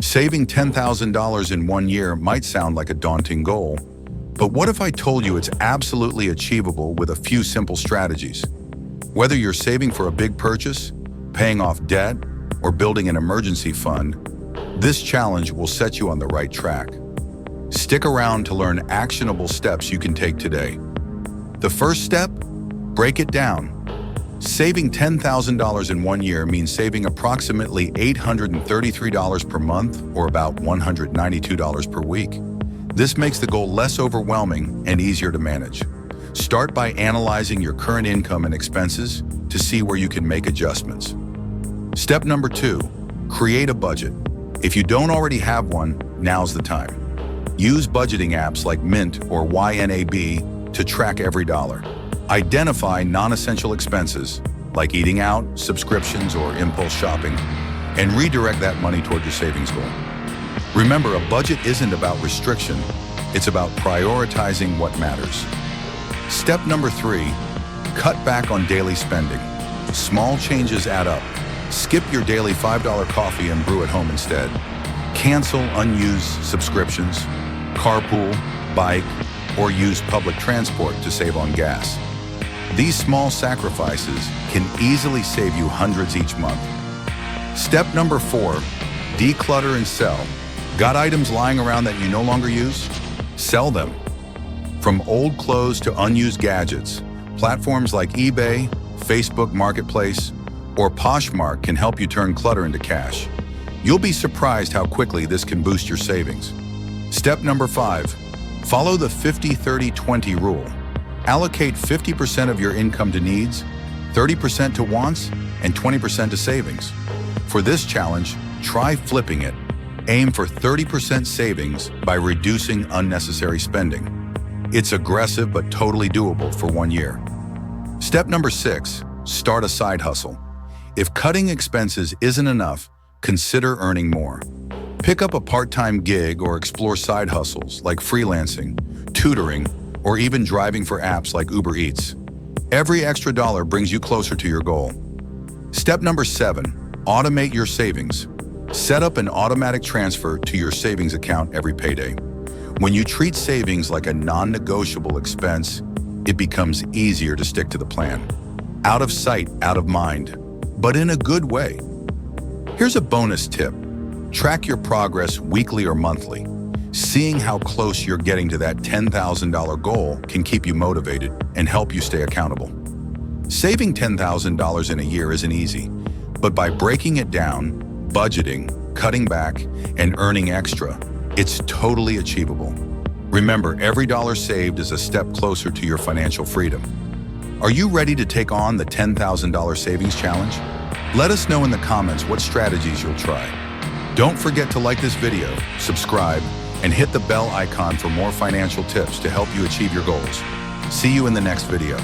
Saving $10,000 in 1 year might sound like a daunting goal, but what if I told you it's absolutely achievable with a few simple strategies? Whether you're saving for a big purchase, paying off debt, or building an emergency fund, this challenge will set you on the right track. Stick around to learn actionable steps you can take today. The first step? Break it down. Saving $10,000 in 1 year means saving approximately $833 per month, or about $192 per week. This makes the goal less overwhelming and easier to manage. Start by analyzing your current income and expenses to see where you can make adjustments. Step number 2, create a budget. If you don't already have one, now's the time. Use budgeting apps like Mint or YNAB to track every dollar. Identify non-essential expenses, like eating out, subscriptions, or impulse shopping, and redirect that money toward your savings goal. Remember, a budget isn't about restriction, it's about prioritizing what matters. Step number 3, cut back on daily spending. Small changes add up. Skip your daily $5 coffee and brew at home instead. Cancel unused subscriptions, carpool, bike, or use public transport to save on gas. These small sacrifices can easily save you hundreds each month. Step number 4, declutter and sell. Got items lying around that you no longer use? Sell them. From old clothes to unused gadgets, platforms like eBay, Facebook Marketplace, or Poshmark can help you turn clutter into cash. You'll be surprised how quickly this can boost your savings. Step number 5, follow the 50-30-20 rule. Allocate 50% of your income to needs, 30% to wants, and 20% to savings. For this challenge, try flipping it. Aim for 30% savings by reducing unnecessary spending. It's aggressive but totally doable for 1 year. Step number 6, start a side hustle. If cutting expenses isn't enough, consider earning more. Pick up a part-time gig or explore side hustles like freelancing, tutoring, or even driving for apps like Uber Eats. Every extra dollar brings you closer to your goal. Step number 7, automate your savings. Set up an automatic transfer to your savings account every payday. When you treat savings like a non-negotiable expense, it becomes easier to stick to the plan. Out of sight, out of mind, but in a good way. Here's a bonus tip. Track your progress weekly or monthly. Seeing how close you're getting to that $10,000 goal can keep you motivated and help you stay accountable. Saving $10,000 in a year isn't easy, but by breaking it down, budgeting, cutting back, and earning extra, it's totally achievable. Remember, every dollar saved is a step closer to your financial freedom. Are you ready to take on the $10,000 savings challenge? Let us know in the comments what strategies you'll try. Don't forget to like this video, subscribe, and hit the bell icon for more financial tips to help you achieve your goals. See you in the next video.